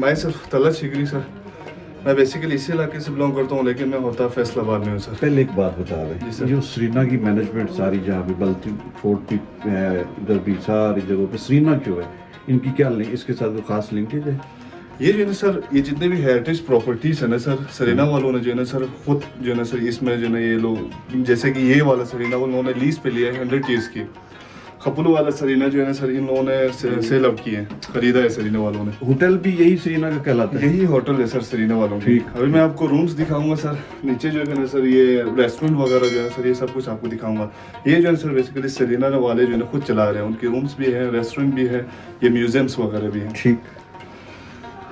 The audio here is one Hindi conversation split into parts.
मैं सर तलत शिगरी सर, मैं बेसिकली इसी इलाके से बिलोंग करता हूँ, लेकिन मैं होता फैसलाबाद में हूँ सर। पहले एक बात बता रहे, जो सरीना की मैनेजमेंट सारी जहाँ भी बल्ती फोर्ट भी है, इधर भी सारी जगहों पे सरीना क्यों है, इनकी क्या लिंक, इसके साथ कोई खास लिंकेज है? ये जो है ना सर, ये जितने भी हेरिटेज प्रॉपर्टीज़ है ना सर, सरीना वालों ने जो है ना सर खुद जो है ना सर इसमें जो है ना ये लोग, जैसे कि ये वाला सरीना उन्होंने लीज पे लिया है 100 ईयर्स की। खपुलू वाला सरीना जो है ना सर इन लोगों ने सेल आउट किए हैं, खरीदा है सरीना वालों ने। होटल भी यही सरीना का कहलाता है? यही होटल है सर सरीना वालों का। ठीक, अभी मैं आपको रूम्स दिखाऊंगा सर, नीचे जो है ना सर ये रेस्टोरेंट वगैरह जो है सर ये सब कुछ आपको दिखाऊंगा। ये जो है सर बेसिकली सरीना वाले जो है ना खुद चला रहे हैं, उनके रूम्स भी है, रेस्टोरेंट भी है, ये म्यूजियम्स वगैरह भी हैं। ठीक।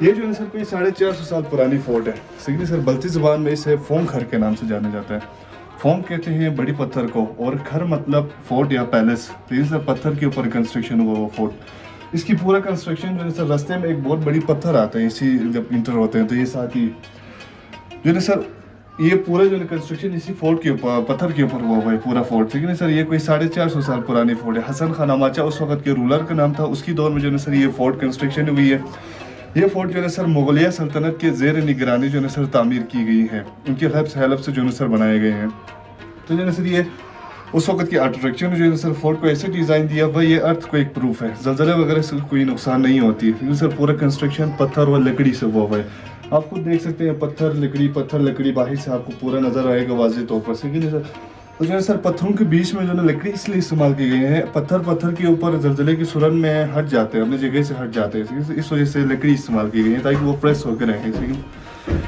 ये जो है सर कोई 450 साल पुरानी फोर्ट है। सिगनी सर बल्ती ज़बान में इसे फोम घर के नाम से जाना जाता है। फोम कहते हैं बड़ी पत्थर को, और घर मतलब फोर्ट या पैलेस। तो ये सर पत्थर के ऊपर कंस्ट्रक्शन हुआ वो फोर्ट। इसकी पूरा कंस्ट्रक्शन जो है सर, रास्ते में एक बहुत बड़ी पत्थर आता है, इसी जब इंटर होते हैं तो ये साथ ही जो है सर ये पूरा जो है कंस्ट्रक्शन इसी फोर्ट के ऊपर, पत्थर के ऊपर हुआ है पूरा फोर्ट। ठीक है सर, ये कोई 450 साल पुरानी फोर्ट है। हसन खान अमाचा उस वक्त के रूलर का नाम था, उसकी दौर में जो है सर ये फोर्ट कंस्ट्रक्शन हुई है। ये फोर्ट जो है सर मुगलिया सल्तनत के ज़ेर निगरानी जो है सर तामीर की गई है, उनके हलब से जो है सर बनाए गए हैं। तो जो है सर ये उस वक्त की आर्किटेक्चर जो है सर फोर्ट को ऐसे डिज़ाइन दिया हुआ, ये अर्थ को एक प्रूफ है, जलजले वगैरह से कोई नुकसान नहीं होती है। सर पूरा कंस्ट्रक्शन पत्थर और लकड़ी से हुआ है। आप खुद देख सकते हैं पत्थर लकड़ी बाहर से आपको पूरा नज़र आएगा वाज़ेह तौर पर। ठीक है सर, तो जो है सर पत्थरों के बीच में जो है लकड़ी इसलिए इस्तेमाल की गई है, पत्थर के ऊपर जलजले की सूरत में हट जाते हैं, अपनी जगह से हट जाते हैं, इस वजह से लकड़ी इस्तेमाल की गई है ताकि वो प्रेस होकर रहें। ठीक है,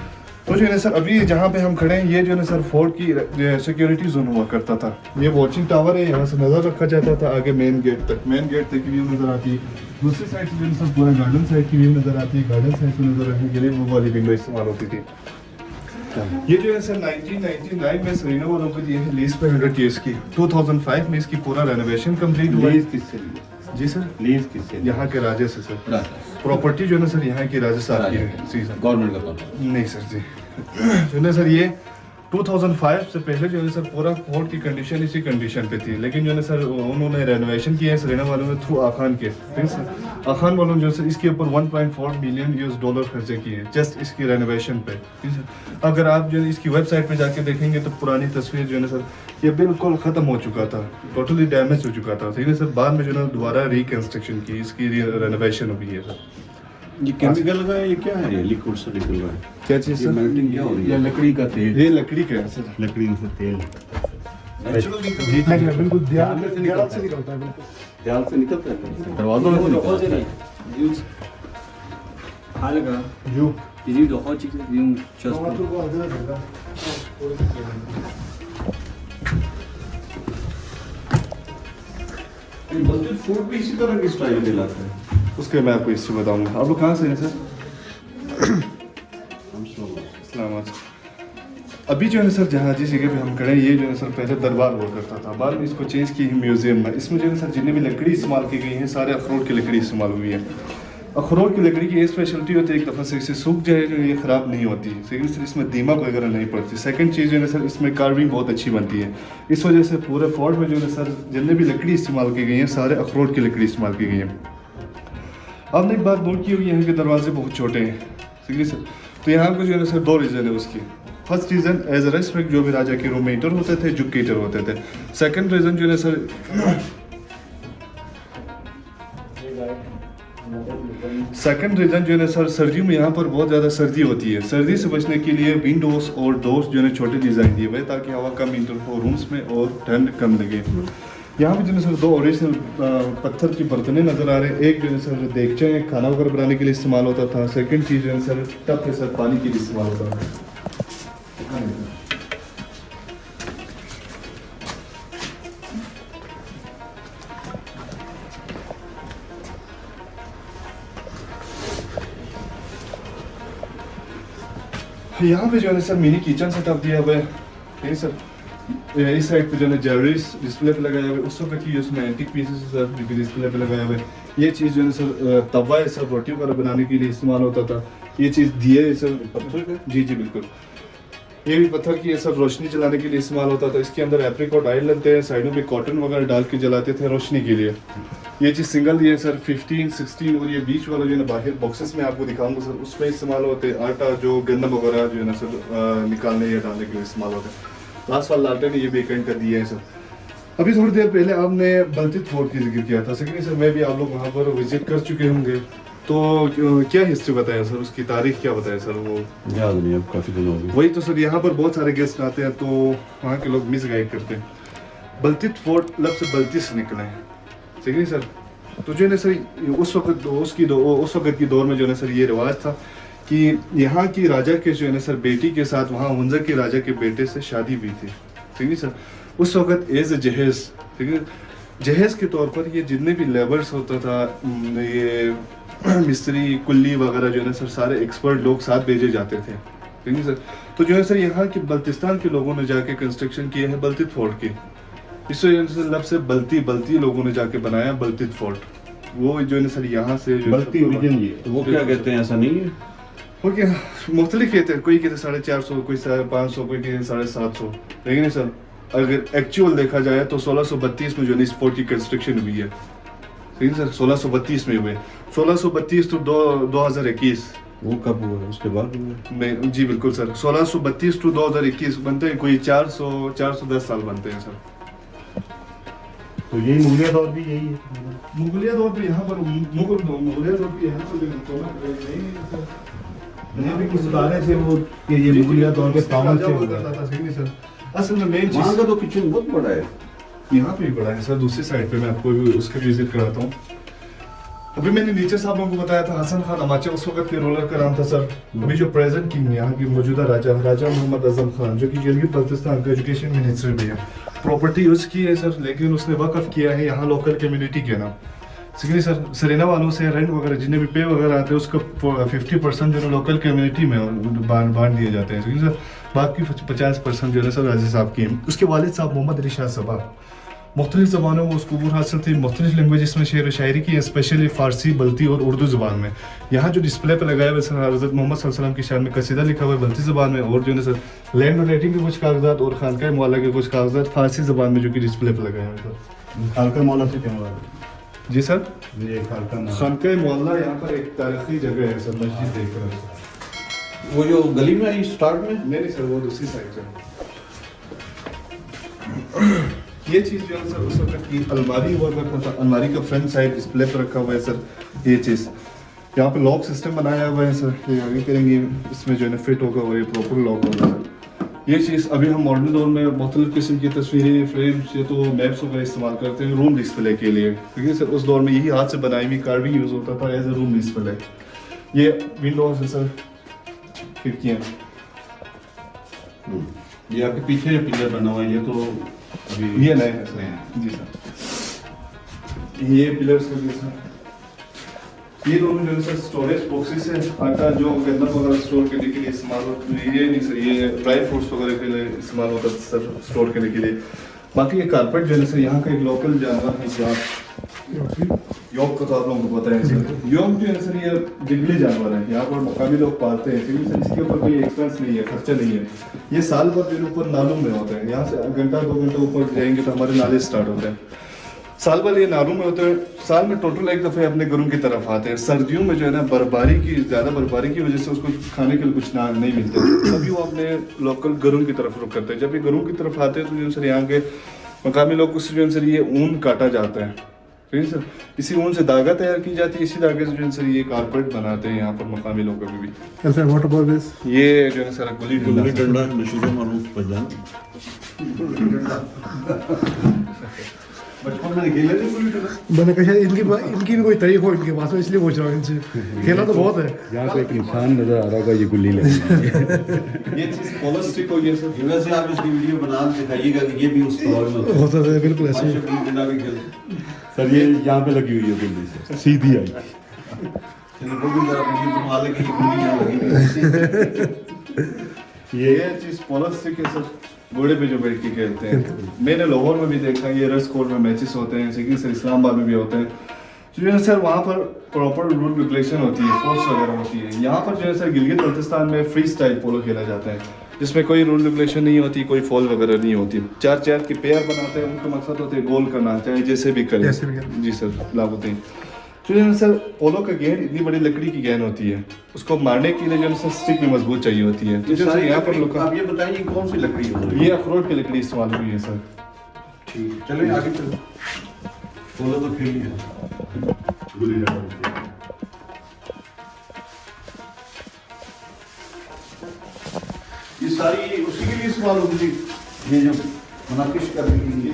तो जो है सर अभी जहाँ पे हम खड़े हैं ये जो है सर फोर्ट की सिक्योरिटी जोन हुआ करता था। ये वॉचिंग टावर है, यहाँ से नज़र रखा जाता था आगे मेन गेट तक की व्यू नज़र आती है। दूसरी साइड से जो है सर पूरा गार्डन साइड की व्यू नज़र आती है। गार्डन साइड से नज़र रखने के लिए वो वाली विंडो इस्तेमाल होती थी। ये जो है सर 1999 में सरीना वालों को दिए है लीज पे 100 ईयर्स की। 2005 में इसकी पूरा रेनोवेशन कंप्लीट हुआ। लीज किससे ली? जी सर, लीज किससे? यहाँ के राजे से सर। प्रॉपर्टी जो है ना सर यहाँ के राजे साहब की है। जी सर, गवर्नमेंट का प्रॉपर्टी नहीं सर जी। जो है ना सर ये 2005 से पहले जो है सर पूरा फोर्ट की कंडीशन इसी कंडीशन पे थी, लेकिन जो है ना सर उन्होंने रेनोवेशन किया है सरीना वालों ने थ्रू आखान के। ठीक है सर, आखान वालों ने जो है इसके ऊपर 1.4 मिलियन US$ खर्चे किए जस्ट इसकी रेनोवेशन पे। ठीक है सर, अगर आप जो है इसकी वेबसाइट पे जाके देखेंगे तो पुरानी तस्वीर जो है ना सर ये बिल्कुल ख़त्म हो चुका था, टोटली डैमेज हो चुका था। ठीक है सर, बाद में जो है ना दोबारा रिकन्स्ट्रक्शन की, इसकी रेनोवेशन हुई है सर। ये केमिकल का है, ये क्या है? ये लिक्विड से निकल रहा है, क्या चीज़ सर? मेल्टिंग क्या हो रही है? लकड़ी का तेल। ये लकड़ी का है सर, लकड़ी से तेल बिल्कुल ध्यान से निकलता है, ध्यान से निकलता है, दरवाजों में से निकलता है। हालगा यू 이제 더 허지게 용 just बल्कि फूड भी इसी तरह की स्टाइल में लाते हैं। उसके मैं आपको हिस्ट्री बताऊंगा। आप लोग कहाँ से हैं सर? इस्लामाबाद। अभी जो है सर जहाँ जिस जगह पे हम खड़े हैं ये जो है सर पहले दरबार हुआ करता था, बाद में इसको चेंज की म्यूजियम में। इसमें जो है सर जितनी भी लकड़ी इस्तेमाल की गई है सारे अखरोट की लकड़ी इस्तेमाल हुई है। अखरोट की लकड़ी की ये स्पेशलिटी होती है, एक दफ़ा से इसे सूख जाए जो ये ख़राब नहीं होती, लेकिन सर इसमें दीमक वगैरह नहीं पड़ती। सेकंड चीज़ जो है सर इसमें कार्विंग बहुत अच्छी बनती है। इस वजह से पूरे फोर्ट में जो है सर जितने भी लकड़ी इस्तेमाल की गई है सारे अखरोट की लकड़ी इस्तेमाल की गई है। आपने एक बात नोट की होगी यहाँ के दरवाजे बहुत छोटे हैं, ठीक है सर। तो यहाँ को जो है सर दो रीज़न है उसकी। First reason as a respect जो भी राजा के रूम में इंटर होते थे झुक के इंटर होते थे। सेकंड रीज़न जो है सर जो है सर सर्दियों में यहाँ पर बहुत ज़्यादा सर्दी होती है। सर्दी से बचने के लिए विंडोज़ और डोर्स जो है छोटे डिज़ाइन दिए हुए ताकि हवा कम इंटर हो रूम्स में और ठंड कम लगे। यहाँ पे जो है सर दो ओरिजिनल पत्थर की बर्तनें नज़र आ रहे हैं। एक जो है सर देगचे खाना वगैरह बनाने के लिए इस्तेमाल होता था। सेकंड चीज़ जो है सर टब है सर पानी के लिए इस्तेमाल होता था। यहाँ पे जो है सर मिनी किचन सेटअप दिया हुआ है, ठीक है सर। इस साइड पे जो है ज्वेलरीज डिस्प्ले पे लगाया हुआ है, उस वक्त की उसमें एंटीक पीसेस सर डिस्प्ले पे लगाया हुआ है। ये चीज़ जो है सर तवा है सर रोटी वगैरह बनाने के लिए इस्तेमाल होता था। ये चीज़ दिए है सर पत्थर का, जी जी बिल्कुल। ये भी पत्थर की है सर, रोशनी जलाने के लिए इस्तेमाल होता था। इसके अंदर एप्रिकॉट ऑयल डलते हैं, साइडों पे कॉटन वगैरह डाल के जलाते थे रोशनी के लिए। ये चीज़ सिंगल ये सर 15, 16 और ये बीच वाला जो है ना बाहर बॉक्सेस में आपको दिखाऊंगा सर, उसमें इस्तेमाल होते हैं आटा जो गंदम वगैरह जो है ना सर निकालने या डालने के लिए इस्तेमाल होते हैं। लास्ट वाला लालटेन ये बेकेंड कर दिया है सर। अभी थोड़ी देर पहले आपने बल्तित फोर्ट की जिक्र किया था सर, सर मैं भी आप लोग वहाँ पर विजिट कर चुके होंगे, तो क्या हिस्ट्री बताया सर, उसकी तारीख क्या बताया सर? वो याद नहीं, अब काफ़ी दिन हो गए। वही तो सर, यहाँ पर बहुत सारे गेस्ट आते हैं तो वहाँ के लोग मिस गाइड करते हैं। बल्तित फोर्ट लफ्ज़ से बल्ती से निकला है, ठीक है सर। तो जो है ना सर उस वक्त की दौर में जो है ना सर ये रिवाज था कि यहाँ की राजा के जो है ना सर बेटी के साथ वहाँ हुंज़र के राजा के बेटे से शादी हुई थी, ठीक है सर। उस वक्त एज ए जहेज़, ठीक है, जहेज़ के तौर पर ये जितने भी लेबर्स होता था, ये मिस्त्री कुल्ली वगैरह जो है ना सर सारे एक्सपर्ट लोग साथ भेजे जाते थे, ठीक है सर। तो जो है सर यहाँ के बल्तिस्तान के लोगों ने जाके कंस्ट्रक्शन किया है बल्तित फोर्ट की। इस लफ्ज़ से बल्ती लोगों ने जाके बनाया बल्तित फोर्ट। वो जो है ना सर यहाँ से बल्ती ओरिजिन ये, तो वो क्या कहते हैं, ऐसा नहीं है? ओके, मुख्तलिफ कहते हैं, कोई कहते 450, कोई 550, कोई कहते 750, लेकिन सर अगर एक्चुअल देखा जाए तो 1632 में जो है इस फोर्ट की कंस्ट्रक्शन हुई है, ठीक है सर। 1632 में हुए, 1632 तो 2021 वो कब हुआ है? उसके बाद हुआ में? जी बिल्कुल सर, 1632 टू 2021 बनते हैं, कोई 410 साल बनते हैं सर। तो यही मुगलिया दौर भी यही है। मुगलिया दौर पे यहाँ पर मुगलिया दौर पे यहाँ पर मैंने भी कुछ बताने थे वो कि ये मुगलिया दौर के तामल से हुआ करता था, सही सर। असल में मेन वहाँ चीज़ का तो किचन बहुत बड़ा है। यहाँ पे भी बड़ा है सर, दूसरी साइड पे मैं आपको भी उसका विजिट कराता हूँ। अभी मैंने नीचे साहब लोगों को बताया था हसन खान अमाचा उस वक्त के रूलर का नाम था सर। अभी जो प्रेजेंट किंग यहाँ की मौजूदा राजा मोहम्मद आजम खान, जो कि गिलगित बल्तिस्तान का एजुकेशन मिनिस्टर भी है। प्रॉपर्टी यूज की है सर, लेकिन उसने वक्फ किया है यहाँ लोकल कम्युनिटी के नाम। सीखिए सर, सरीना वालों से रेंट वगैरह जितने भी पे वगैरह आते हैं उसका 50% जो है लोकल कम्युनिटी में बांट दिए जाते हैं, सर। बाकी 50% जो है सर राजा साहब की। उसके वालिद साहब मोहम्मद अली शाह सबा, मुख्तलिफ ज़बानों में उसको अबूर हासिल थी, मुख्तलिफ लैंग्वेज में शेर व शायरी की, स्पेशली फ़ारसी, बल्ती और उर्दू ज़बान में। यहाँ जो डिस्प्ले पर लगाया हुआ सर हज़रत मोहम्मद सल्लल्लाहु अलैहि वसल्लम की शान में कसीदा लिखा हुआ है बल्ती ज़बान में, और जो है सर लैंड और रेटिंग के कुछ कागजात और खानका मौला के कुछ कागजात फ़ारसी ज़बान में जो कि डिस्प्ले पर लगाए हुए सर। खालका मौला से क्या हुआ? जी सर, ये खालका मौला खानका मौला यहाँ पर एक तारीखी जगह है सर, मस्जिद देख रहे हैं। वो जो गली में आई स्टार्ट में? नहीं सर, वो दूसरी साइड से। ये चीज़ जो है सर उस वक्त की अलमारी हुआ करता था, अलमारी का फ्रंट साइड डिस्प्ले पर रखा हुआ है सर। ये चीज़ यहाँ पे लॉक सिस्टम बनाया हुआ है सर, ये आगे करेंगे इसमें जो है ना फिट होगा और ये प्रॉपर लॉक होगा सर। ये चीज़ अभी हम मॉडर्न दौर में मुख्तलिफ किस्म की तस्वीरें, फ्रेम्स या तो मैप्स वगैरह इस्तेमाल करते हैं रूम डिस्प्ले के लिए, ठीक है सर। उस दौर में यही हाथ से बनाई हुई कार्ड भी यूज़ होता था एज ए रूम डिस्प्ले। ये विंडोज है सर, खिड़कियाँ। ये आपके पीछे पिलर बना हुआ है, ये तो अभी ये नए हैं सर। जी सर, ये पिलर्स हो गए सर। ये दोनों जो है सर स्टोरेज बॉक्सेस है, आटा जो गंदम वगैरह स्टोर करने के लिए इस्तेमाल होता है। ये नहीं सर, ये ड्राई फ्रूट्स वगैरह के लिए इस्तेमाल होता है सर स्टोर करने के लिए। बाकी ये कारपेट जो है सर यहाँ का एक लोकल जानवर है योग का, तो आप लोगों को पता है सर। योग जो है सर ये जंगली जानवर है, यहाँ पर मकामी लोग पालते हैं, ठीक है सर। इसके ऊपर कोई एक्सपेंस नहीं है, खर्चा नहीं है। ये साल भर जो ऊपर नालों में होते हैं, यहाँ से घंटा 2 घंटे ऊपर जाएंगे तो हमारे नाले स्टार्ट होते हैं। साल भर ये नालों में होते हैं, साल में टोटल एक दफ़े अपने घरों की तरफ आते हैं। सर्दियों में जो है ना ज़्यादा बर्फबारी की वजह से उसको खाने के लिए कुछ नहीं मिलता, तभी वो अपने लोकल घरों की तरफ रुक करते हैं। जब ये घरों की तरफ आते हैं तो जो सर यहाँ के मकामी लोग उससे जो है सर ये ऊन काटा जाता है, ठीक है सर। इसी ऊन से धागा तैयार की जाती है, इसी धागे से जो है सर ये कारपेट बनाते हैं यहाँ पर मकामी लोग अभी भी। Sir what about this? ये जो है सर गुली डंडा मशहूर मारूफ पहचान। बचपन में खेले थे गुल्ली डंडा? मैंने कहा इनकी भी कोई तारीख हो इनके पास में, इसलिए पूछ रहा हूँ इनसे। खेला तो बहुत है। यहाँ पे एक इंसान नजर आ रहा होगा, ये गुल्ली लगी ये चीज़ पॉलिस्टिक हो गई सर। वैसे आप इसकी वीडियो बना दिखाइएगा कि ये भी उस दौर में होता है बिल्कुल ऐसे ही। डंडा भी खेलते। सर। ये यहाँ पे लगी हुई है गुल्ली से सीधी आई। चलिए वो भी जरा वीडियो बनवा ले कि ये गुल्ली यहाँ लगी हुई है। ये चीज पॉलिस्टिक है सर, घोड़े पे जो बैठ के खेलते हैं। मैंने लाहौर में भी देखा, ये रस कोर्ट में मैचेस होते हैं, सिटी सर इस्लामाबाद में भी होते हैं। तो जो है सर वहाँ पर प्रॉपर रूल रेगुलेशन होती है, फोर्स वगैरह होती है। यहाँ पर जो है सर गिलगित बल्तिस्तान में फ्री स्टाइल पोलो खेला जाता है, जिसमें कोई रूल रेगुलेशन नहीं होती, कोई फॉल वगैरह नहीं होती। 4 चेयर की पेयर बनाते हैं, उनका मकसद होता है गोल करना, चाहे जैसे भी करें। जैसे भी करें। जी सर, लाभुद्दीन। तो जो है सर पोलो का गेंद इतनी बड़ी लकड़ी की गेंद होती है, उसको मारने के लिए जो है सर स्टिक भी मजबूत चाहिए होती है। तो जैसे यहाँ पर लोग, आप ये बताइए कौन सी लकड़ी है? ये अखरोट की लकड़ी इस्तेमाल हुई है सर। ठीक, चलिए आगे चलो। बोलो तो खेल लिया। गुल्ली डंडा। ये सारी उसी के लिए इस्तेमाल होगी जी, ये जो मुनाकिश करने के लिए।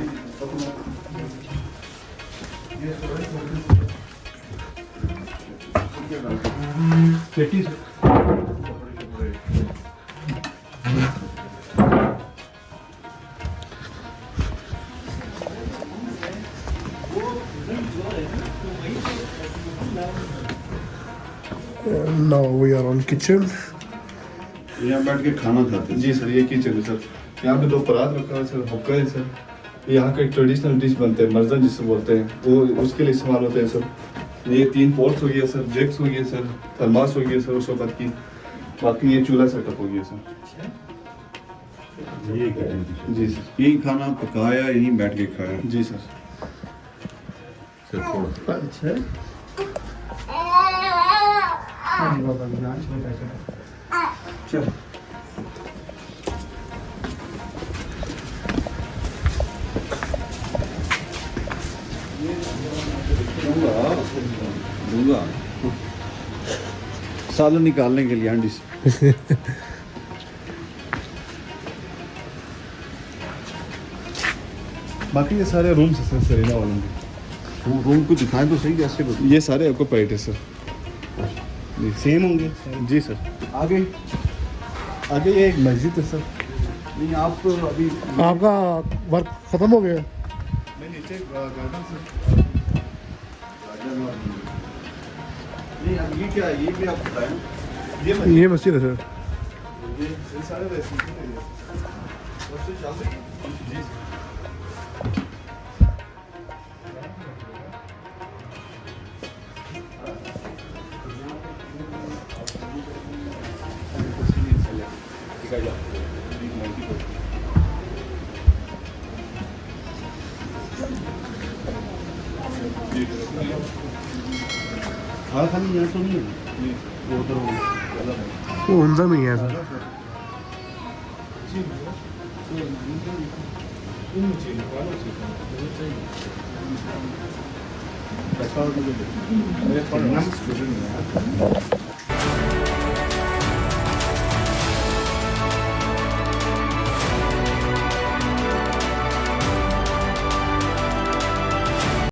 पेटी से Now we are on kitchen. यहाँ बैठ के खाना खाते हैं। जी सर, ये किचन है सर। यहाँ पे 2 परात रखा है सर, हुक्का है सर। ये यहाँ का एक ट्रेडिशनल डिश बनते हैं, मर्जन जिसे बोलते हैं, वो उसके लिए इस्तेमाल होते हैं सर। ये 3 पोट्स हो गया सर, जैक्स हो गया सर, थर्मास हो गया सर उस वक्त की। बाकी ये चूल्हा सेटअप हो गया सर। ये क्या है? जी सर। यही खाना पकाया, यहीं बैठ के खाया। जी सर। चलो दूंगा सालन निकालने के लिए हांडी से। बाकी ये सारे रूम्स हैं सर सरीना वालों के। रूम को दिखाएं तो सही कैसे बताइए। ये सारे आपको पैट है सर। जी सेम होंगे जी सर। आगे आगे ये एक मस्जिद है सर। नहीं, आप तो अभी आपका वर्क खत्म हो गया? मैं नीचे गार्डन सर। नहीं, अब ये क्या है, ये भी आप बताएं। ये मस्जिद है सर। ये सारे रेसिडेंट हैं। मस्जिद चल रही है? जी सर। हाँ खाली यहाँ तो नहीं है, वो तो अलग है। वो अंदर में ही है सर। मेरे स्टूडेंट